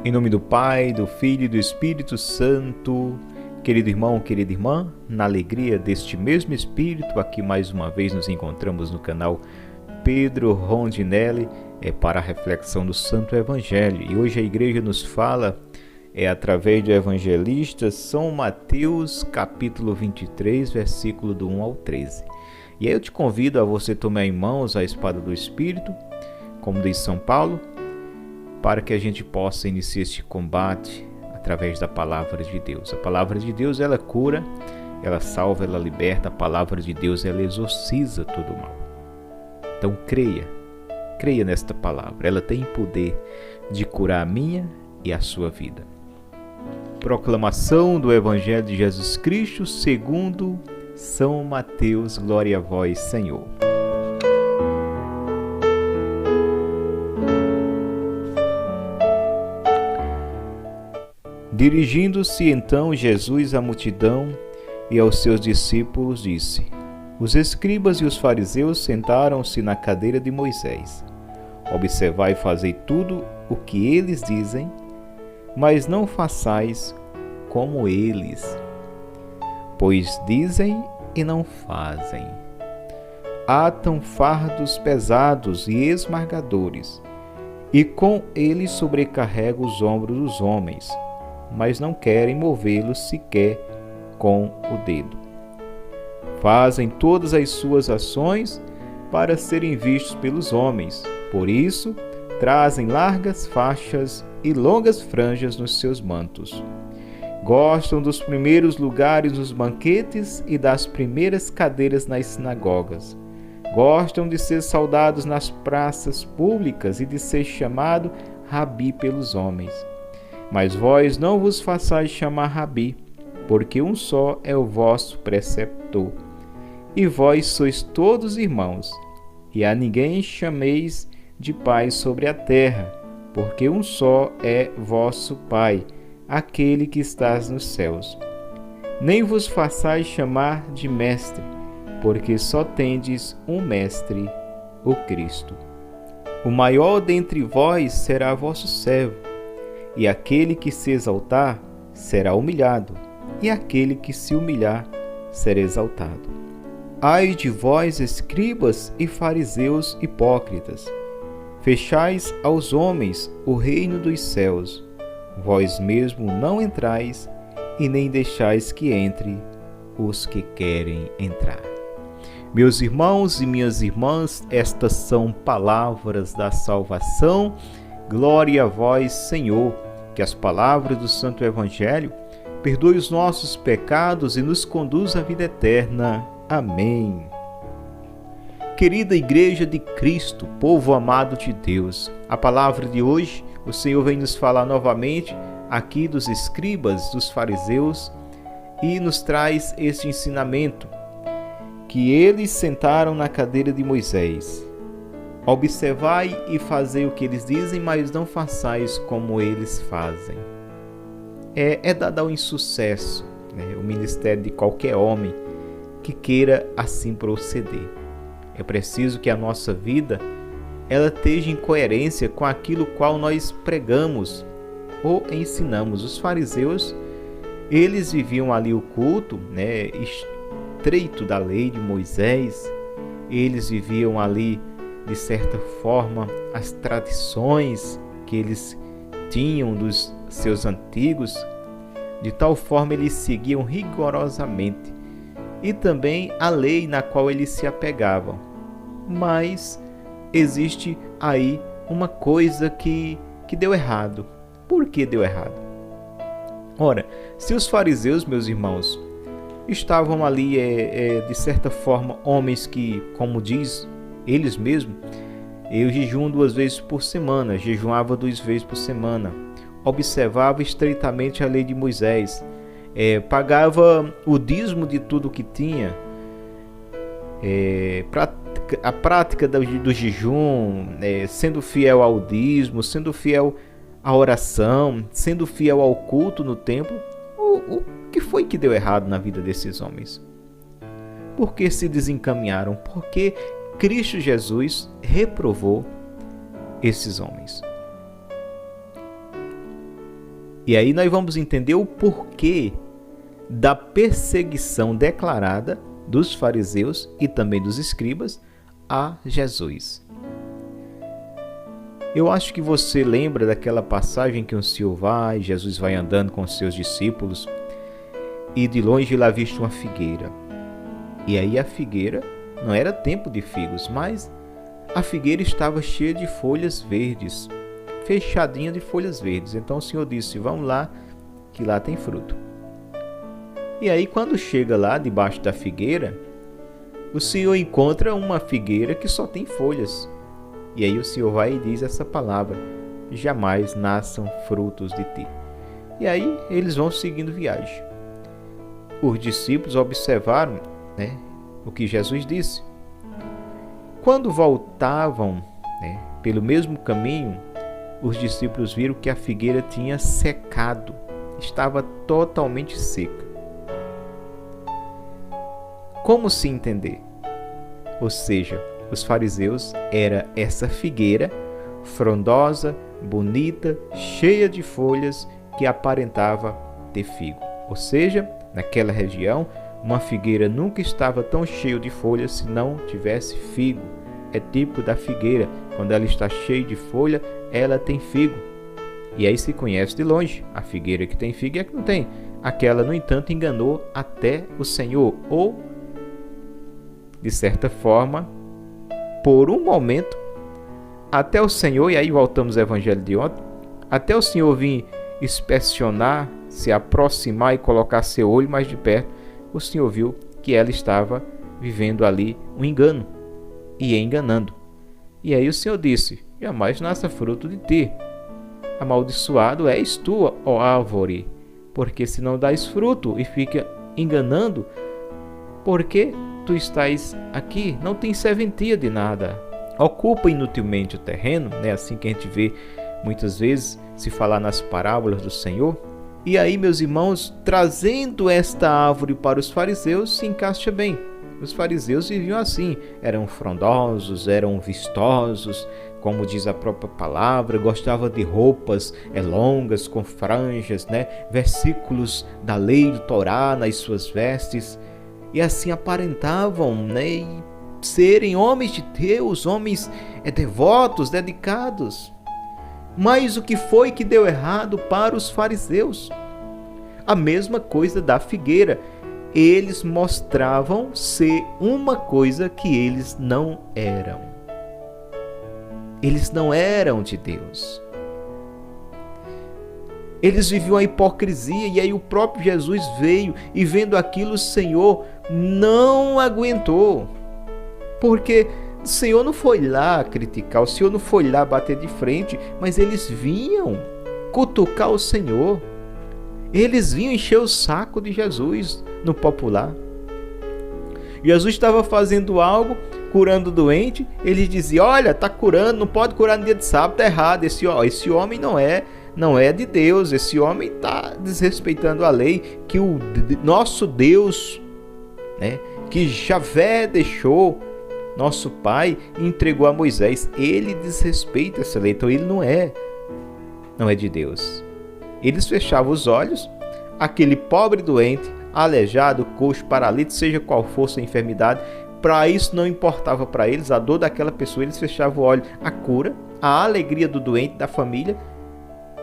Em nome do Pai, do Filho e do Espírito Santo. Querido irmão, querida irmã, na alegria deste mesmo Espírito, aqui mais uma vez nos encontramos no canal Pedro Rondinelli para a reflexão do Santo Evangelho. E hoje a igreja nos fala através do evangelista São Mateus, capítulo 23, versículo do 1 ao 13. E aí eu te convido a você tomar em mãos a espada do Espírito, como diz São Paulo, para que a gente possa iniciar este combate através da palavra de Deus. A palavra de Deus, ela cura, ela salva, ela liberta. A palavra de Deus, ela exorciza todo o mal. Então creia nesta palavra. Ela tem poder de curar a minha e a sua vida. Proclamação do Evangelho de Jesus Cristo segundo São Mateus. Glória a vós, Senhor. Dirigindo-se então Jesus à multidão e aos seus discípulos, disse: Os escribas e os fariseus sentaram-se na cadeira de Moisés. Observai e fazei tudo o que eles dizem, mas não façais como eles, pois dizem e não fazem. Atam fardos pesados e esmagadores, e com eles sobrecarregam os ombros dos homens, mas não querem movê-los sequer com o dedo. Fazem todas as suas ações para serem vistos pelos homens. Por isso, trazem largas faixas e longas franjas nos seus mantos. Gostam dos primeiros lugares nos banquetes e das primeiras cadeiras nas sinagogas. Gostam de ser saudados nas praças públicas e de ser chamado Rabi pelos homens. Mas vós não vos façais chamar Rabi, porque um só é o vosso preceptor. E vós sois todos irmãos, e a ninguém chameis de pai sobre a terra, porque um só é vosso Pai, aquele que estás nos céus. Nem vos façais chamar de mestre, porque só tendes um mestre, o Cristo. O maior dentre vós será vosso servo. E aquele que se exaltar será humilhado, e aquele que se humilhar será exaltado. Ai de vós, escribas e fariseus hipócritas! Fechais aos homens o reino dos céus. Vós mesmo não entrais, e nem deixais que entre os que querem entrar. Meus irmãos e minhas irmãs, estas são palavras da salvação. Glória a vós, Senhor, que as palavras do Santo Evangelho perdoem os nossos pecados e nos conduz à vida eterna. Amém. Querida Igreja de Cristo, povo amado de Deus, a palavra de hoje, o Senhor vem nos falar novamente aqui dos escribas, dos fariseus, e nos traz este ensinamento, que eles sentaram na cadeira de Moisés. Observai e fazei o que eles dizem, mas não façais como eles fazem. É dado ao insucesso, o ministério de qualquer homem que queira assim proceder. É preciso que a nossa vida ela esteja em coerência com aquilo qual nós pregamos ou ensinamos. Os fariseus, eles viviam ali o culto, estreito da lei de Moisés. Eles viviam ali, de certa forma, as tradições que eles tinham dos seus antigos, de tal forma eles seguiam rigorosamente, e também a lei na qual eles se apegavam. Mas existe aí uma coisa que deu errado. Por que deu errado? Ora, se os fariseus, meus irmãos, estavam ali, de certa forma, homens que, como diz eles mesmos, eu jejuam 2 vezes por semana, jejuava 2 vezes por semana, observava estreitamente a lei de Moisés, pagava o dízimo de tudo que tinha, a prática do jejum, sendo fiel ao dízimo, sendo fiel à oração, sendo fiel ao culto no templo. O que foi que deu errado na vida desses homens? Por que se desencaminharam? Porque Cristo Jesus reprovou esses homens. E aí nós vamos entender o porquê da perseguição declarada dos fariseus e também dos escribas a Jesus. Eu acho que você lembra daquela passagem que Jesus vai andando com os seus discípulos e de longe ele avista uma figueira. E aí a figueira não era tempo de figos, mas a figueira estava cheia de folhas verdes, fechadinha de folhas verdes. Então o Senhor disse: vamos lá, que lá tem fruto. E aí quando chega lá debaixo da figueira, o Senhor encontra uma figueira que só tem folhas. E aí o Senhor vai e diz essa palavra: jamais nasçam frutos de ti. E aí eles vão seguindo viagem. Os discípulos observaram, o que Jesus disse. Quando voltavam, pelo mesmo caminho, os discípulos viram que a figueira tinha secado, estava totalmente seca. Como se entender? Ou seja, os fariseus era essa figueira frondosa, bonita, cheia de folhas que aparentava ter figo. Ou seja, naquela região, uma figueira nunca estava tão cheia de folhas se não tivesse figo. É típico da figueira, quando ela está cheia de folha, ela tem figo. E aí se conhece de longe, a figueira que tem figo e a que não tem. Aquela, no entanto, enganou até o Senhor, ou, de certa forma, por um momento, até o Senhor, e aí voltamos ao evangelho de ontem, até o Senhor vir inspecionar, se aproximar e colocar seu olho mais de perto, o Senhor viu que ela estava vivendo ali um engano e enganando. E aí o Senhor disse: jamais nasça fruto de ti. Amaldiçoado és tu, ó árvore, porque se não dás fruto e fica enganando, porque tu estás aqui, não tem serventia de nada. Ocupa inutilmente o terreno, assim que a gente vê muitas vezes se falar nas parábolas do Senhor. E aí, meus irmãos, trazendo esta árvore para os fariseus, se encaixa bem. Os fariseus viviam assim, eram frondosos, eram vistosos, como diz a própria palavra, gostavam de roupas longas, com franjas, versículos da lei do Torá nas suas vestes, e assim aparentavam, serem homens de Deus, homens devotos, dedicados. Mas o que foi que deu errado para os fariseus? A mesma coisa da figueira. Eles mostravam ser uma coisa que eles não eram. Eles não eram de Deus. Eles viviam a hipocrisia, e aí o próprio Jesus veio e, vendo aquilo, o Senhor não aguentou. Porque o Senhor não foi lá criticar, o Senhor não foi lá bater de frente, mas eles vinham cutucar o Senhor. Eles vinham encher o saco de Jesus no popular. Jesus estava fazendo algo, curando o doente, eles diziam: olha, está curando, não pode curar no dia de sábado, está errado, esse homem não é de Deus, esse homem está desrespeitando a lei que o nosso Deus, que Javé deixou, nosso pai, entregou a Moisés. Ele desrespeita essa lei, então ele não é de Deus. Eles fechavam os olhos, aquele pobre doente, aleijado, coxo, paralítico, seja qual fosse a enfermidade, para isso não importava para eles a dor daquela pessoa. Eles fechavam o olho, a cura, a alegria do doente, da família,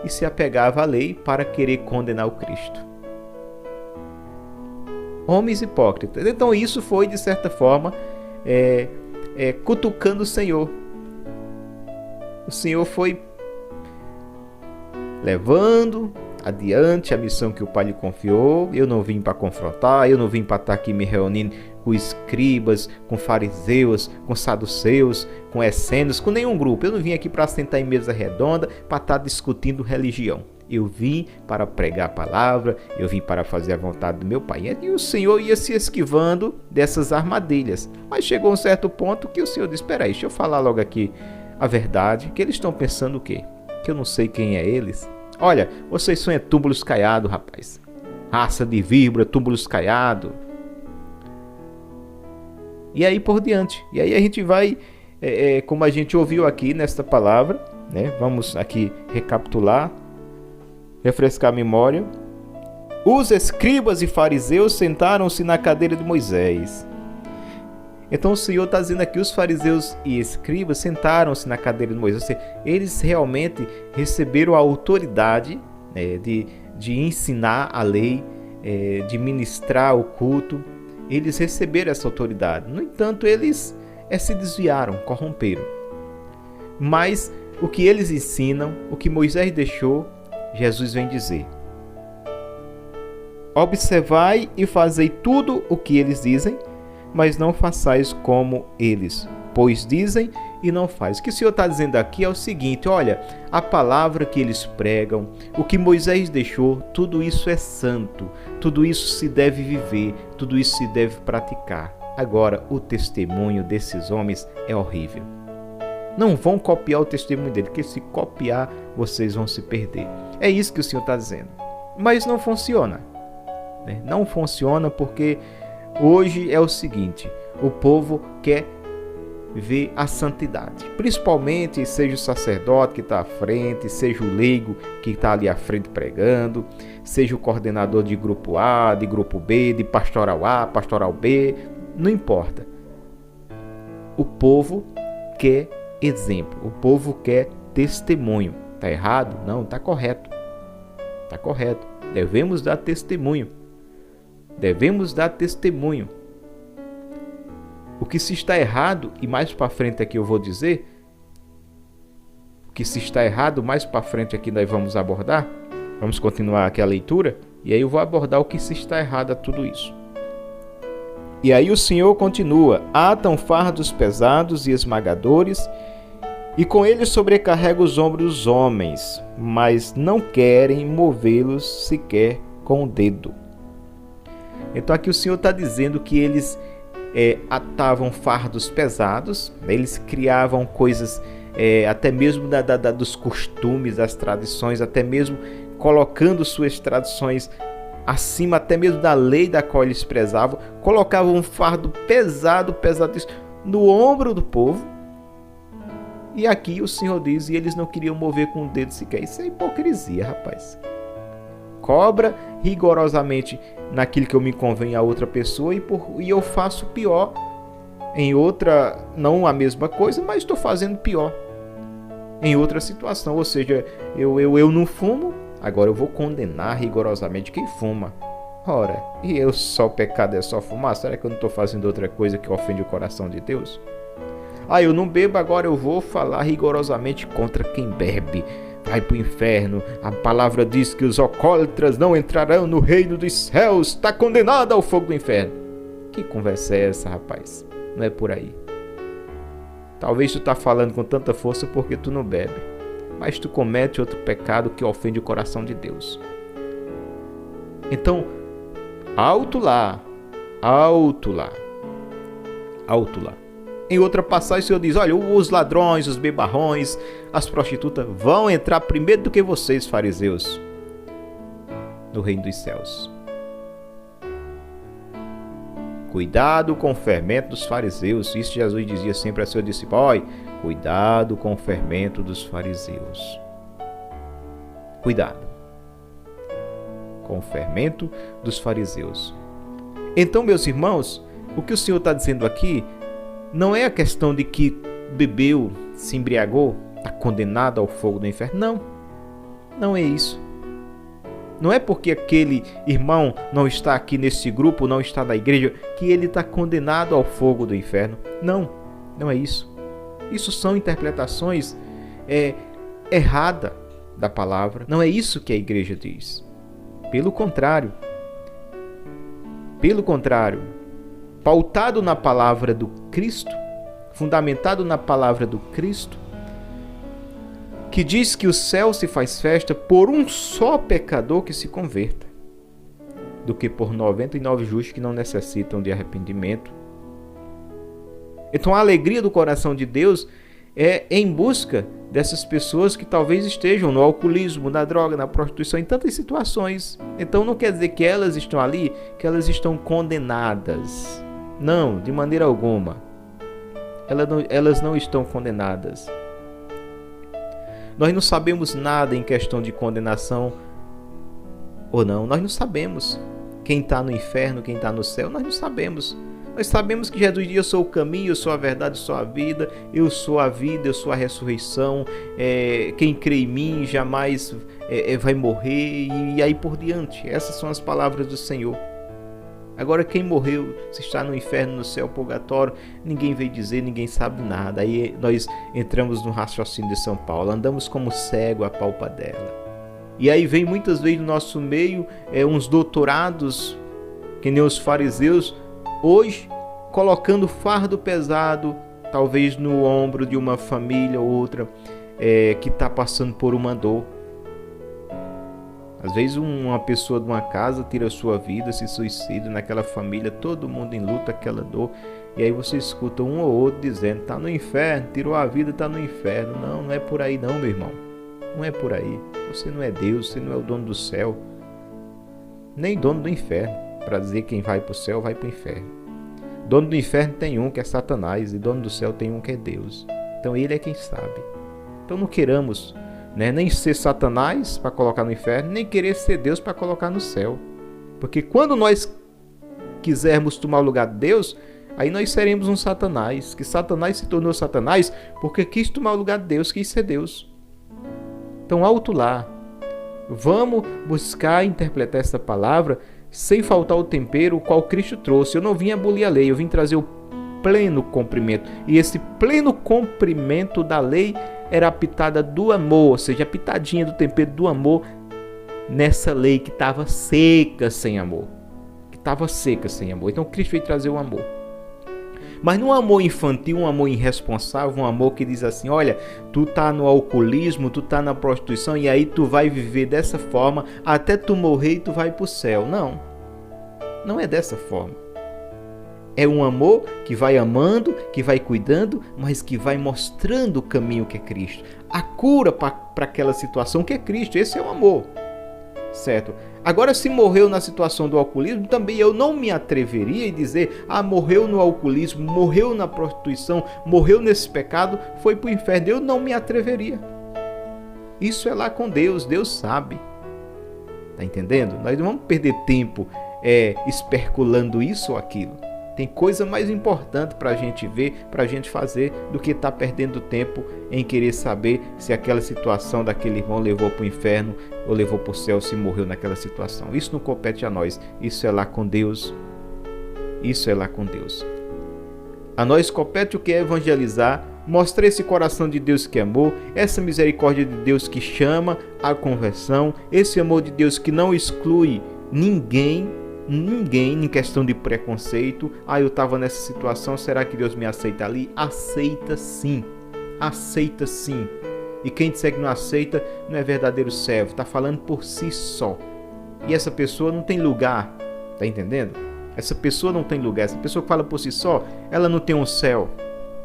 e se apegava à lei para querer condenar o Cristo. Homens hipócritas. Então isso foi, de certa forma, cutucando o Senhor. O Senhor foi levando adiante a missão que o Pai lhe confiou. Eu não vim para confrontar, eu não vim para estar aqui me reunindo com escribas, com fariseus, com saduceus, com essênios, com nenhum grupo. Eu não vim aqui para sentar em mesa redonda, para estar discutindo religião. Eu vim para pregar a palavra, eu vim para fazer a vontade do meu Pai. E o Senhor ia se esquivando dessas armadilhas. Mas chegou um certo ponto que o Senhor disse: espera aí, deixa eu falar logo aqui a verdade, que eles estão pensando o quê? Que eu não sei quem é eles. Olha, vocês são túmulos caiados, rapaz. Raça de víbora, túmulos caiados. E aí por diante. E aí a gente vai, como a gente ouviu aqui nesta palavra, vamos aqui recapitular. refrescar a memória. Os escribas e fariseus sentaram-se na cadeira de Moisés. Então o Senhor está dizendo aqui, os fariseus e escribas sentaram-se na cadeira de Moisés. Ou seja, eles realmente receberam a autoridade de ensinar a lei, de ministrar o culto. Eles receberam essa autoridade. No entanto, eles se desviaram, corromperam. Mas o que eles ensinam, o que Moisés deixou, Jesus vem dizer: observai e fazei tudo o que eles dizem, mas não façais como eles, pois dizem e não fazem. O que o Senhor está dizendo aqui é o seguinte: olha, a palavra que eles pregam, o que Moisés deixou, tudo isso é santo, tudo isso se deve viver, tudo isso se deve praticar. Agora, o testemunho desses homens é horrível. Não vão copiar o testemunho dele, porque se copiar, vocês vão se perder. É isso que o Senhor está dizendo. Mas não funciona. Não funciona porque hoje é o seguinte: o povo quer ver a santidade. Principalmente seja o sacerdote que está à frente, seja o leigo que está ali à frente pregando, seja o coordenador de grupo A, de grupo B, de pastoral A, pastoral B, não importa. O povo quer exemplo, o povo quer testemunho. Está errado? Não, está correto. Está correto. Devemos dar testemunho. Devemos dar testemunho. O que se está errado, e mais para frente aqui eu vou dizer, o que se está errado, mais para frente aqui nós vamos abordar, vamos continuar aqui a leitura, e aí eu vou abordar o que se está errado a tudo isso. E aí o Senhor continua: atam fardos pesados e esmagadores, e com eles sobrecarrega os ombros dos homens, mas não querem movê-los sequer com o dedo. Então aqui o Senhor está dizendo que eles atavam fardos pesados, eles criavam coisas, até mesmo dos costumes, das tradições, até mesmo colocando suas tradições acima até mesmo da lei da qual eles prezavam, colocavam um fardo pesado no ombro do povo. E aqui o Senhor diz, e eles não queriam mover com o dedo sequer. Isso é hipocrisia, rapaz. Cobra rigorosamente naquilo que eu me convém a outra pessoa e eu faço pior em outra, não a mesma coisa, mas estou fazendo pior em outra situação. Ou seja, eu não fumo, agora eu vou condenar rigorosamente quem fuma. Ora, e o pecado é só fumar? Será que eu não estou fazendo outra coisa que ofende o coração de Deus? Eu não bebo, agora eu vou falar rigorosamente contra quem bebe. Vai para o inferno. A palavra diz que os alcoólatras não entrarão no reino dos céus. Está condenado ao fogo do inferno. Que conversa é essa, rapaz? Não é por aí. Talvez tu está falando com tanta força porque tu não bebe, mas tu comete outro pecado que ofende o coração de Deus. Então, alto lá, alto lá, alto lá. Em outra passagem, o Senhor diz: olha, os ladrões, os bebarrões, as prostitutas vão entrar primeiro do que vocês, fariseus, no reino dos céus. Cuidado com o fermento dos fariseus. Isso Jesus dizia sempre a seus discípulos: olha, cuidado com o fermento dos fariseus. Cuidado com o fermento dos fariseus. Então, meus irmãos, o que o Senhor está dizendo aqui não é a questão de que bebeu, se embriagou, está condenado ao fogo do inferno. Não, não é isso. Não é porque aquele irmão não está aqui nesse grupo, não está na igreja, que ele está condenado ao fogo do inferno. Não, não é isso. Isso são interpretações erradas da palavra. Não é isso que a igreja diz. Pelo contrário, pautado na palavra do Cristo, fundamentado na palavra do Cristo, que diz que o céu se faz festa por um só pecador que se converta, do que por 99 justos que não necessitam de arrependimento. Então a alegria do coração de Deus é em busca dessas pessoas que talvez estejam no alcoolismo, na droga, na prostituição, em tantas situações. Então não quer dizer que elas estão ali, que elas estão condenadas. Não, de maneira alguma. Elas não estão condenadas. Nós não sabemos nada em questão de condenação ou não. Nós não sabemos quem está no inferno, quem está no céu. Nós não sabemos. Nós sabemos que Jesus diz: eu sou o caminho, eu sou a verdade, eu sou a vida, eu sou a vida, eu sou a ressurreição. Quem crê em mim jamais vai morrer, e aí por diante. Essas são as palavras do Senhor. Agora, quem morreu, se está no inferno, no céu, purgatório, ninguém veio dizer, ninguém sabe nada. Aí nós entramos no raciocínio de São Paulo, andamos como cego à palpadela. E aí vem muitas vezes no nosso meio uns doutorados, que nem os fariseus, hoje colocando fardo pesado, talvez no ombro de uma família ou outra que está passando por uma dor. Às vezes uma pessoa de uma casa tira a sua vida, se suicida, naquela família, todo mundo em luta, aquela dor. E aí você escuta um ou outro dizendo: está no inferno, tirou a vida, está no inferno. Não, não é por aí não, meu irmão. Não é por aí. Você não é Deus, você não é o dono do céu, nem dono do inferno, para dizer quem vai para o céu vai para o inferno. Dono do inferno tem um que é Satanás, e dono do céu tem um que é Deus. Então ele é quem sabe. Então não queiramos nem ser Satanás para colocar no inferno, nem querer ser Deus para colocar no céu. Porque quando nós quisermos tomar o lugar de Deus, aí nós seremos um Satanás. Que Satanás se tornou Satanás porque quis tomar o lugar de Deus, quis ser Deus. Então alto lá. Vamos buscar interpretar essa palavra sem faltar o tempero o qual Cristo trouxe. Eu não vim abolir a lei, eu vim trazer o pleno cumprimento. E esse pleno cumprimento da lei era a pitada do amor, ou seja, a pitadinha do tempero do amor nessa lei que estava seca sem amor. Então Cristo veio trazer o amor. Mas não um amor infantil, um amor irresponsável, um amor que diz assim: olha, tu tá no alcoolismo, tu tá na prostituição e aí tu vai viver dessa forma até tu morrer e tu vai para o céu. Não, não é dessa forma. É um amor que vai amando, que vai cuidando, mas que vai mostrando o caminho que é Cristo. A cura para aquela situação que é Cristo. Esse é o amor. Certo? Agora, se morreu na situação do alcoolismo, também eu não me atreveria a dizer: morreu no alcoolismo, morreu na prostituição, morreu nesse pecado, foi para o inferno. Eu não me atreveria. Isso é lá com Deus, Deus sabe. Tá entendendo? Nós não vamos perder tempo especulando isso ou aquilo. Tem coisa mais importante para a gente ver, para a gente fazer, do que estar perdendo tempo em querer saber se aquela situação daquele irmão levou para o inferno ou levou para o céu, se morreu naquela situação. Isso não compete a nós, isso é lá com Deus. Isso é lá com Deus. A nós compete o que é evangelizar, mostrar esse coração de Deus que é amor, essa misericórdia de Deus que chama à conversão, esse amor de Deus que não exclui ninguém em questão de preconceito. Eu estava nessa situação, será que Deus me aceita ali? Aceita sim, aceita sim. E quem disser que não aceita não é verdadeiro servo, está falando por si só. E essa pessoa não tem lugar, tá entendendo? Essa pessoa não tem lugar, essa pessoa que fala por si só, ela não tem um céu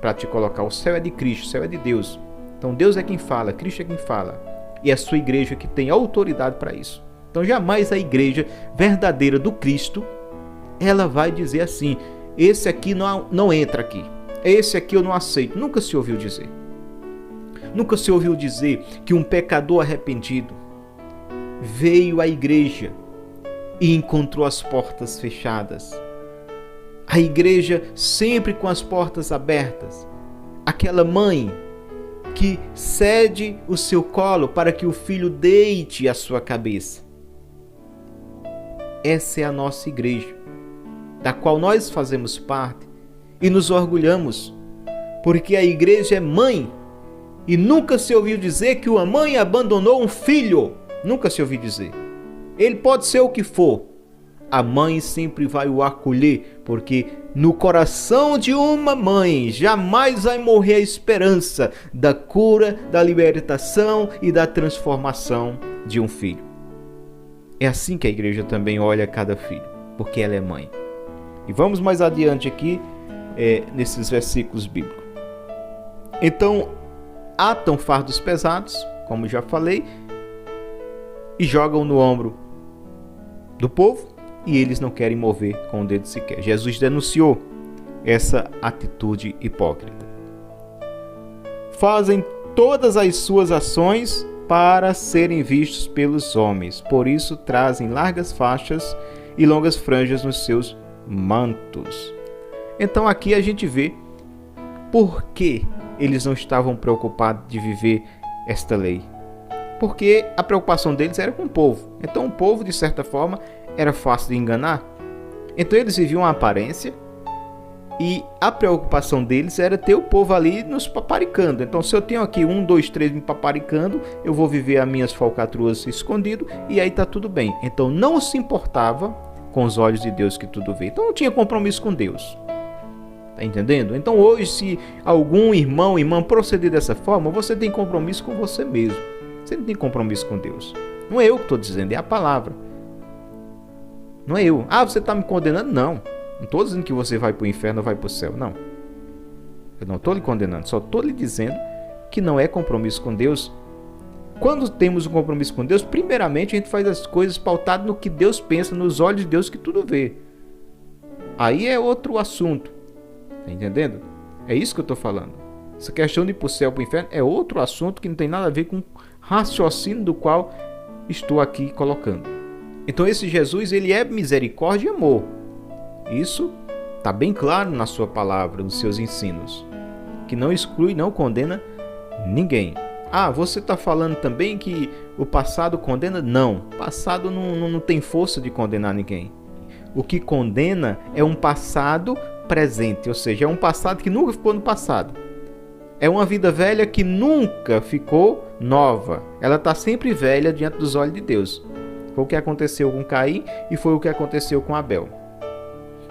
para te colocar. O céu é de Cristo, o céu é de Deus. Então Deus é quem fala, Cristo é quem fala. E é a sua igreja que tem autoridade para isso. Então jamais a igreja verdadeira do Cristo, ela vai dizer assim: esse aqui não entra aqui, esse aqui eu não aceito. Nunca se ouviu dizer. Nunca se ouviu dizer que um pecador arrependido veio à igreja e encontrou as portas fechadas. A igreja sempre com as portas abertas. Aquela mãe que cede o seu colo para que o filho deite a sua cabeça. Essa é a nossa igreja, da qual nós fazemos parte e nos orgulhamos, porque a igreja é mãe. E nunca se ouviu dizer que uma mãe abandonou um filho. Nunca se ouviu dizer. Ele pode ser o que for, a mãe sempre vai o acolher, porque no coração de uma mãe jamais vai morrer a esperança da cura, da libertação e da transformação de um filho. É assim que a igreja também olha cada filho, porque ela é mãe. E vamos mais adiante aqui, nesses versículos bíblicos. Então, atam fardos pesados, como já falei, e jogam no ombro do povo, e eles não querem mover com o dedo sequer. Jesus denunciou essa atitude hipócrita. Fazem todas as suas ações para serem vistos pelos homens. Por isso trazem largas faixas e longas franjas nos seus mantos. Então aqui a gente vê por que eles não estavam preocupados de viver esta lei. Porque a preocupação deles era com o povo. Então o povo, de certa forma, era fácil de enganar. Então eles viviam a aparência e a preocupação deles era ter o povo ali nos paparicando. Então se eu tenho aqui 1, 2, 3 me paparicando, eu vou viver as minhas falcatruas escondido e aí está tudo bem. Então não se importava com os olhos de Deus que tudo vê. Então não tinha compromisso com Deus. Tá entendendo? Então hoje, se algum irmão, irmã proceder dessa forma, você tem compromisso com você mesmo. Você não tem compromisso com Deus. Não é eu que estou dizendo, é a palavra. Não é eu. Ah, você está me condenando? Não. Não estou dizendo que você vai para o inferno ou vai para o céu. Não. Eu não estou lhe condenando. Só estou lhe dizendo que não é compromisso com Deus. Quando temos um compromisso com Deus, primeiramente a gente faz as coisas pautadas no que Deus pensa, nos olhos de Deus que tudo vê. Aí é outro assunto. Tá entendendo? É isso que eu estou falando. Essa questão de ir para o céu ou para o inferno é outro assunto que não tem nada a ver com o raciocínio do qual estou aqui colocando. Então esse Jesus, ele é misericórdia e amor. Isso está bem claro na sua palavra, nos seus ensinos. Que não exclui, não condena ninguém. Ah, você está falando também que o passado condena? Não, o passado não tem força de condenar ninguém. O que condena é um passado presente, ou seja, é um passado que nunca ficou no passado. É uma vida velha que nunca ficou nova. Ela está sempre velha diante dos olhos de Deus. Foi o que aconteceu com Caim e foi o que aconteceu com Abel.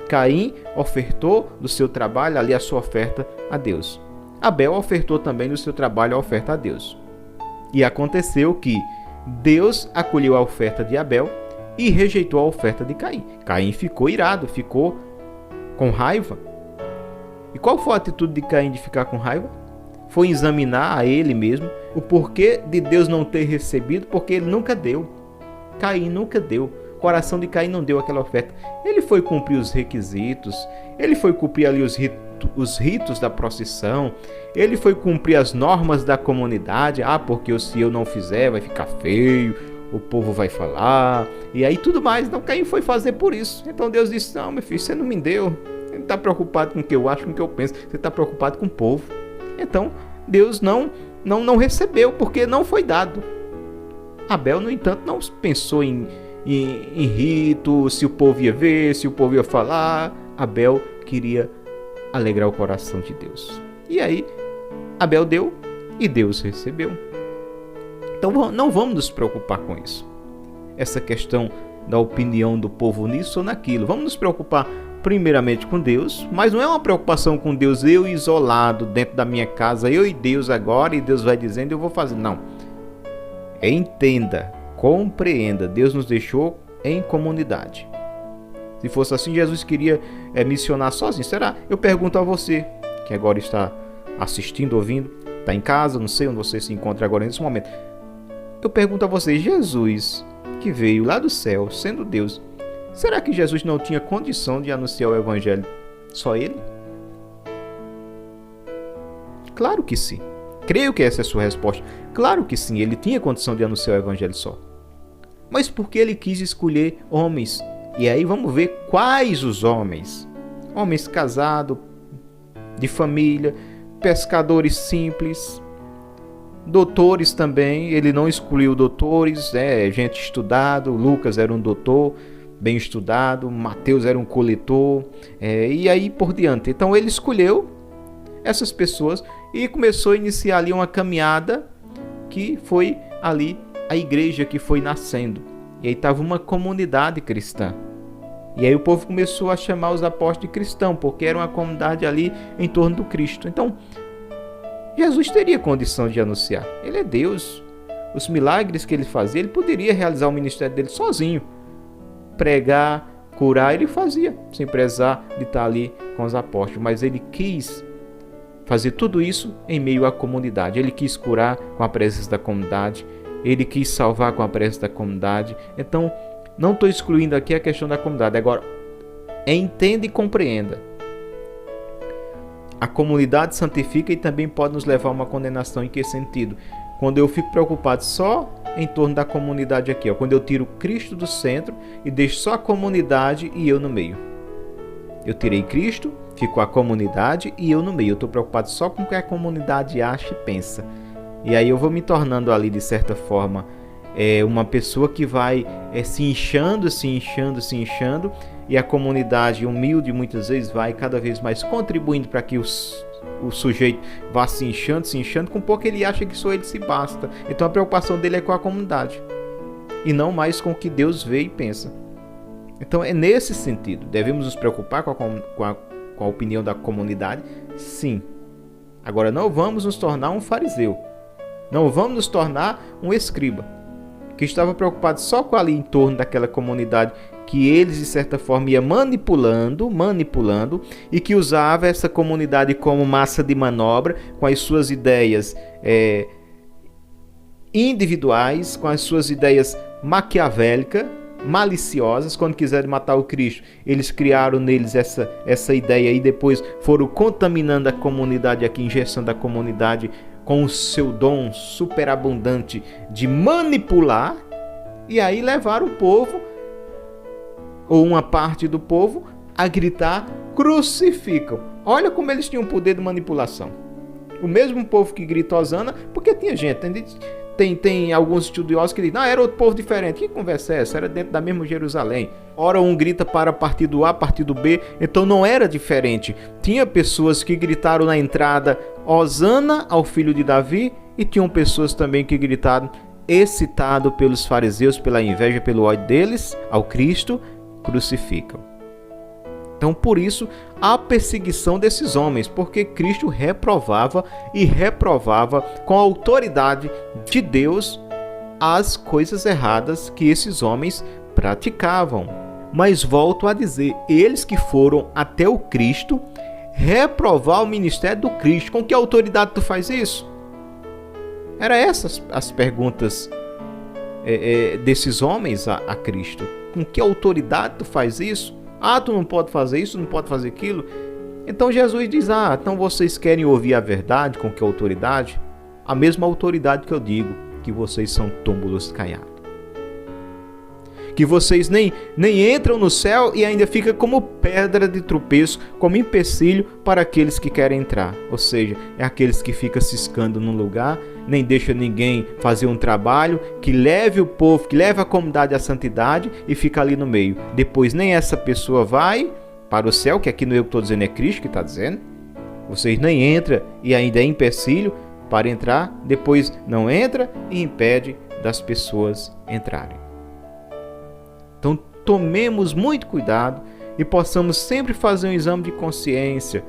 Caim ofertou do seu trabalho ali a sua oferta a Deus. Abel ofertou também do seu trabalho a oferta a Deus. E aconteceu que Deus acolheu a oferta de Abel e rejeitou a oferta de Caim. Caim ficou irado, ficou com raiva. E qual foi a atitude de Caim de ficar com raiva? Foi examinar a ele mesmo o porquê de Deus não ter recebido, porque ele nunca deu. Caim nunca deu. O coração de Caim não deu aquela oferta. Ele foi cumprir os requisitos, ele foi cumprir ali os ritos da procissão, ele foi cumprir as normas da comunidade. Ah, porque se eu não fizer vai ficar feio, o povo vai falar, e aí tudo mais. Então Caim foi fazer por isso. Então Deus disse: não, meu filho, você não me deu. Você não está preocupado com o que eu acho, com o que eu penso, você está preocupado com o povo. Então Deus não recebeu, porque não foi dado. Abel, no entanto, não pensou em rito, se o povo ia ver, se o povo ia falar. Abel queria alegrar o coração de Deus. E aí Abel deu e Deus recebeu. Então não vamos nos preocupar com isso. Essa questão da opinião do povo nisso ou naquilo. Vamos nos preocupar primeiramente com Deus, mas não é uma preocupação com Deus, eu isolado dentro da minha casa, eu e Deus agora, e Deus vai dizendo, eu vou fazer. Não. Entenda, compreenda, Deus nos deixou em comunidade. Se fosse assim, Jesus queria missionar sozinho. Será? Eu pergunto a você, que agora está assistindo, ouvindo, está em casa, não sei onde você se encontra agora nesse momento. Eu pergunto a você, Jesus, que veio lá do céu, sendo Deus, será que Jesus não tinha condição de anunciar o Evangelho só ele? Claro que sim. Creio que essa é a sua resposta. Claro que sim, ele tinha condição de anunciar o Evangelho só. Mas por que ele quis escolher homens? E aí vamos ver quais os homens. Homens casados, de família, pescadores simples, doutores também. Ele não excluiu doutores, gente estudado. Lucas era um doutor bem estudado, Mateus era um coletor, e aí por diante. Então ele escolheu essas pessoas e começou a iniciar ali uma caminhada que foi ali a igreja que foi nascendo. E aí estava uma comunidade cristã. E aí o povo começou a chamar os apóstolos de cristão, porque era uma comunidade ali em torno do Cristo. Então, Jesus teria condição de anunciar. Ele é Deus. Os milagres que ele fazia, ele poderia realizar o ministério dele sozinho. Pregar, curar, ele fazia, sem precisar de estar ali com os apóstolos. Mas ele quis fazer tudo isso em meio à comunidade. Ele quis curar com a presença da comunidade. Ele quis salvar com a presença da comunidade. Então, não estou excluindo aqui a questão da comunidade. Agora, entenda e compreenda. A comunidade santifica e também pode nos levar a uma condenação. Em que sentido? quando eu fico preocupado só em torno da comunidade aqui, ó, quando eu tiro Cristo do centro e deixo só a comunidade e eu no meio. Eu tirei Cristo, ficou a comunidade e eu no meio. Eu estou preocupado só com o que a comunidade acha e pensa. E aí eu vou me tornando ali, de certa forma, uma pessoa que vai se inchando, e a comunidade humilde muitas vezes vai cada vez mais contribuindo para que o sujeito vá se inchando, com pouco ele acha que só ele se basta. Então a preocupação dele é com a comunidade e não mais com o que Deus vê e pensa. Então é nesse sentido. Devemos nos preocupar com a opinião da comunidade? Sim. Agora não vamos nos tornar um fariseu. Não vamos nos tornar um escriba, que estava preocupado só com ali em torno daquela comunidade que eles de certa forma iam manipulando, e que usava essa comunidade como massa de manobra, com as suas ideias individuais, com as suas ideias maquiavélicas, maliciosas. Quando quiserem matar o Cristo, eles criaram neles essa ideia e depois foram contaminando a comunidade aqui, injetando a comunidade com o seu dom superabundante de manipular, e aí levaram o povo, ou uma parte do povo, a gritar: crucificam. Olha como eles tinham poder de manipulação. O mesmo povo que grita hosana, porque tinha gente, tem alguns estudiosos que dizem: não, era outro povo diferente. Que conversa é essa? Era dentro da mesma Jerusalém. Ora um grita para partido A, partido B, então não era diferente. Tinha pessoas que gritaram na entrada hosana ao filho de Davi, e tinham pessoas também que gritaram, excitado pelos fariseus, pela inveja, pelo ódio deles ao Cristo, crucificam. Então, por isso, a perseguição desses homens, porque Cristo reprovava com a autoridade de Deus as coisas erradas que esses homens praticavam. Mas volto a dizer, eles que foram até o Cristo reprovar o ministério do Cristo, com que autoridade tu faz isso? Eram essas as perguntas desses homens a Cristo. Com que autoridade tu faz isso? Tu não pode fazer isso, não pode fazer aquilo. Então Jesus diz: então vocês querem ouvir a verdade? Com que autoridade? A mesma autoridade que eu digo, que vocês são túmulos caiados. Que vocês nem entram no céu e ainda fica como pedra de tropeço, como empecilho para aqueles que querem entrar. Ou seja, é aqueles que ficam ciscando num lugar, nem deixa ninguém fazer um trabalho que leve o povo, que leve a comunidade à santidade, e fica ali no meio. Depois nem essa pessoa vai para o céu, que aqui no eu que estou dizendo é Cristo que está dizendo. Vocês nem entram e ainda é empecilho para entrar. Depois não entra e impede das pessoas entrarem. Então tomemos muito cuidado e possamos sempre fazer um exame de consciência,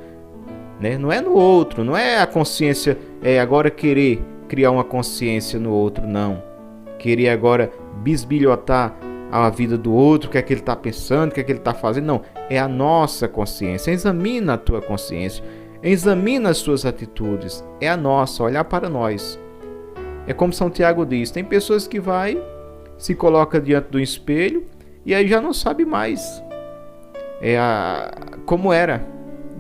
né? Não é no outro, não é a consciência, agora querer criar uma consciência no outro, não. Querer agora bisbilhotar a vida do outro, o que é que ele está pensando, o que é que ele está fazendo. Não, é a nossa consciência. Examina a tua consciência, examina as suas atitudes. É a nossa, olhar para nós. É como São Tiago diz, tem pessoas que se coloca diante do espelho e aí já não sabe mais como era.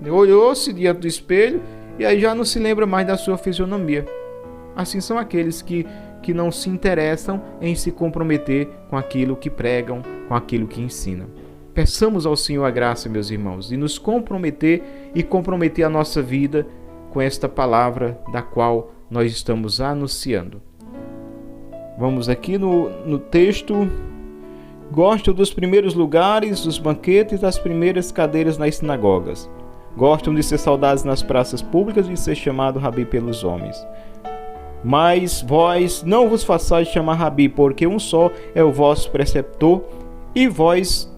Olhou-se diante do espelho e aí já não se lembra mais da sua fisionomia. Assim são aqueles que não se interessam em se comprometer com aquilo que pregam, com aquilo que ensinam. Peçamos ao Senhor a graça, meus irmãos, de nos comprometer e comprometer a nossa vida com esta palavra da qual nós estamos anunciando. Vamos aqui no texto. Gostam dos primeiros lugares, dos banquetes, das primeiras cadeiras nas sinagogas. Gostam de ser saudados nas praças públicas e de ser chamado Rabi pelos homens. Mas vós não vos façais chamar Rabi, porque um só é o vosso preceptor, e vós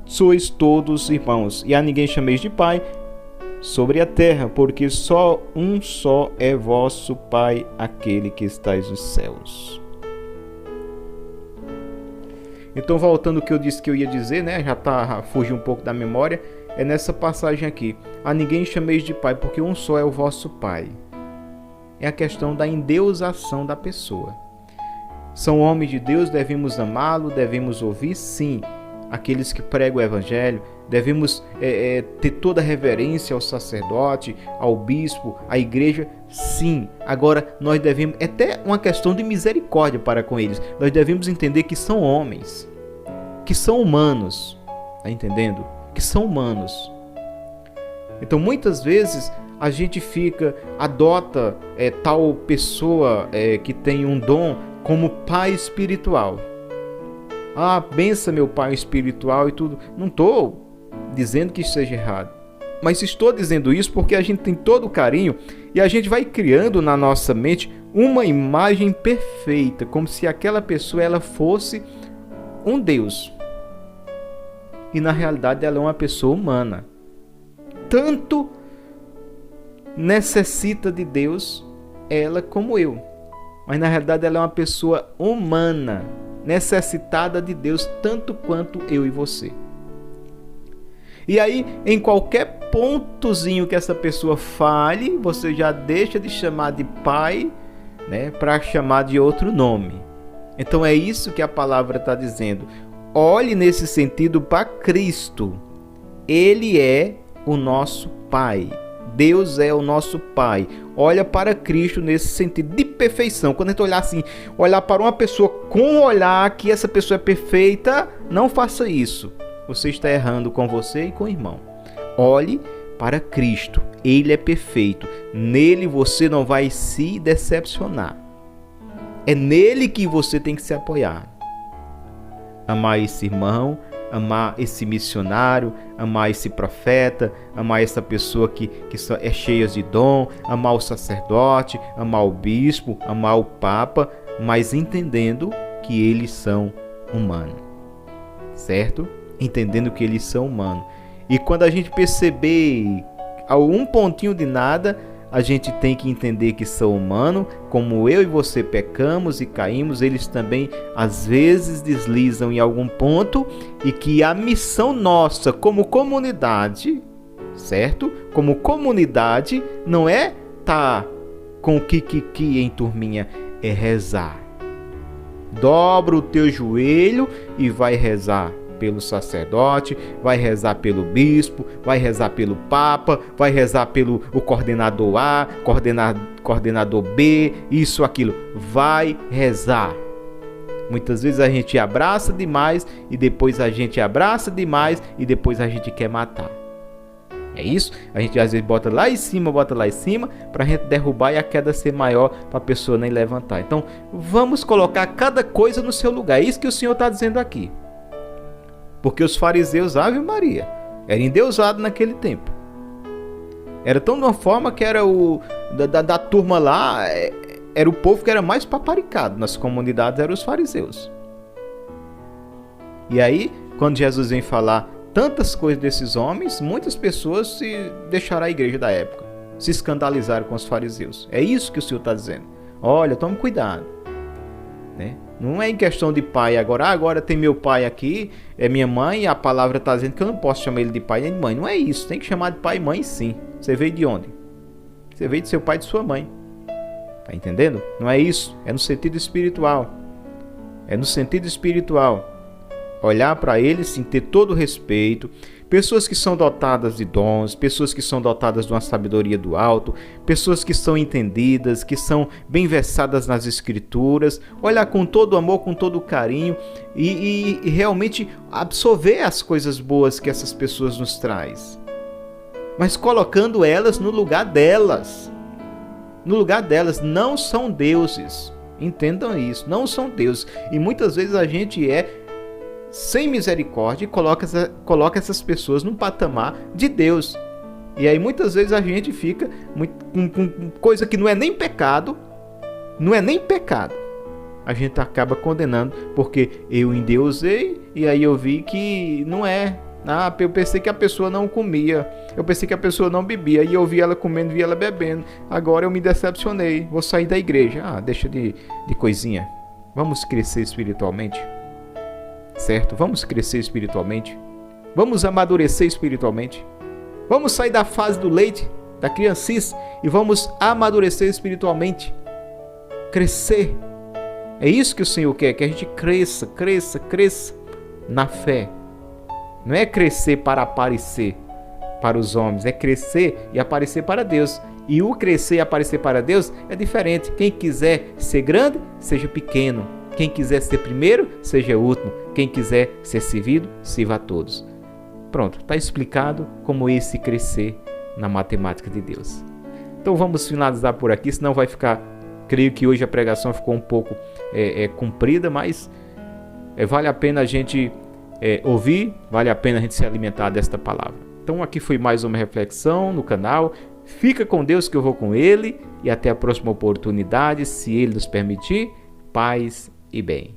sois todos irmãos. E a ninguém chameis de pai sobre a terra, porque só é vosso Pai, aquele que estais nos céus. Então, voltando ao que eu disse que eu ia dizer, né? Já fugiu um pouco da memória. É nessa passagem aqui. A ninguém chameis de pai, porque um só é o vosso Pai. É a questão da endeusação da pessoa. São homens de Deus, devemos amá-lo, devemos ouvir, sim. aqueles que pregam o evangelho, devemos ter toda a reverência ao sacerdote, ao bispo, à igreja, sim. Agora, nós devemos, é até uma questão de misericórdia para com eles, nós devemos entender que são homens, que são humanos, tá entendendo? Que são humanos. Então, muitas vezes, a gente adota tal pessoa que tem um dom como pai espiritual. Ah, bença meu pai espiritual e tudo. Não estou dizendo que isso seja errado, mas estou dizendo isso porque a gente tem todo o carinho e a gente vai criando na nossa mente uma imagem perfeita, como se aquela pessoa ela fosse um Deus. E na realidade ela é uma pessoa humana. Tanto necessita de Deus ela como eu. Mas na realidade ela é uma pessoa humana, necessitada de Deus tanto quanto eu e você. E aí, em qualquer pontozinho que essa pessoa fale, você já deixa de chamar de pai, né, para chamar de outro nome. Então é isso que a palavra está dizendo. Olhe nesse sentido para Cristo. Ele é o nosso Pai. Deus é o nosso Pai. Olha para Cristo nesse sentido de perfeição. Quando a gente olhar assim, olhar para uma pessoa com olhar que essa pessoa é perfeita, não faça isso. Você está errando com você e com o irmão. Olhe para Cristo. Ele é perfeito. Nele você não vai se decepcionar. É nele que você tem que se apoiar. Amar esse irmão, amar esse missionário, amar esse profeta, amar essa pessoa que é cheia de dom, amar o sacerdote, amar o bispo, amar o papa, mas entendendo que eles são humanos, certo? Entendendo que eles são humanos. E quando a gente perceber algum pontinho de nada, a gente tem que entender que são humanos, como eu e você pecamos e caímos, eles também às vezes deslizam em algum ponto, e que a missão nossa como comunidade, certo? Como comunidade, não é estar com o que em turminha, é rezar. Dobra o teu joelho e vai rezar pelo sacerdote, vai rezar pelo bispo, vai rezar pelo papa, vai rezar pelo o coordenador A, coordenador B, isso, aquilo. Vai rezar. Muitas vezes a gente abraça demais e depois a gente abraça demais e depois a gente quer matar. É isso? A gente às vezes bota lá em cima para a gente derrubar e a queda ser maior para a pessoa nem levantar. Então vamos colocar cada coisa no seu lugar. É isso que o Senhor está dizendo aqui. Porque os fariseus, Ave Maria, eram endeusados naquele tempo. Era tão de uma forma que era da turma lá, era o povo que era mais paparicado nas comunidades, eram os fariseus. E aí, quando Jesus vem falar tantas coisas desses homens, muitas pessoas se deixaram a igreja da época, se escandalizaram com os fariseus. É isso que o Senhor está dizendo. Olha, tome cuidado, né? Não é em questão de pai agora tem meu pai aqui, é minha mãe, e a palavra está dizendo que eu não posso chamar ele de pai nem de mãe. Não é isso, tem que chamar de pai e mãe sim. Você veio de onde? Você veio de seu pai e de sua mãe. Tá entendendo? Não é isso, é no sentido espiritual. É no sentido espiritual. Olhar para eles, sim, ter todo o respeito. Pessoas que são dotadas de dons, pessoas que são dotadas de uma sabedoria do alto, pessoas que são entendidas, que são bem versadas nas escrituras, olhar com todo o amor, com todo o carinho e realmente absorver as coisas boas que essas pessoas nos trazem. Mas colocando elas no lugar delas. No lugar delas, não são deuses. Entendam isso, não são deuses. E muitas vezes a gente sem misericórdia e coloca essas pessoas num patamar de Deus. E aí muitas vezes a gente fica com coisa que não é nem pecado, a gente acaba condenando porque eu endeusei e aí eu vi que não é. Eu pensei que a pessoa não comia, eu pensei que a pessoa não bebia, e eu vi ela comendo, vi ela bebendo, agora eu me decepcionei, vou sair da igreja. Deixa de coisinha, vamos crescer espiritualmente. Certo? Vamos crescer espiritualmente. Vamos amadurecer espiritualmente. Vamos sair da fase do leite, da criancice, e vamos amadurecer espiritualmente. Crescer. É isso que o Senhor quer, que a gente cresça na fé. Não é crescer para aparecer para os homens, é crescer e aparecer para Deus. E o crescer e aparecer para Deus é diferente. Quem quiser ser grande, seja pequeno. Quem quiser ser primeiro, seja último. Quem quiser ser servido, sirva a todos. Pronto, está explicado como esse crescer na matemática de Deus. Então vamos finalizar por aqui, senão vai ficar... Creio que hoje a pregação ficou um pouco comprida, mas vale a pena a gente ouvir, vale a pena a gente se alimentar desta palavra. Então aqui foi mais uma reflexão no canal. Fica com Deus que eu vou com Ele e até a próxima oportunidade, se Ele nos permitir. Paz e bem.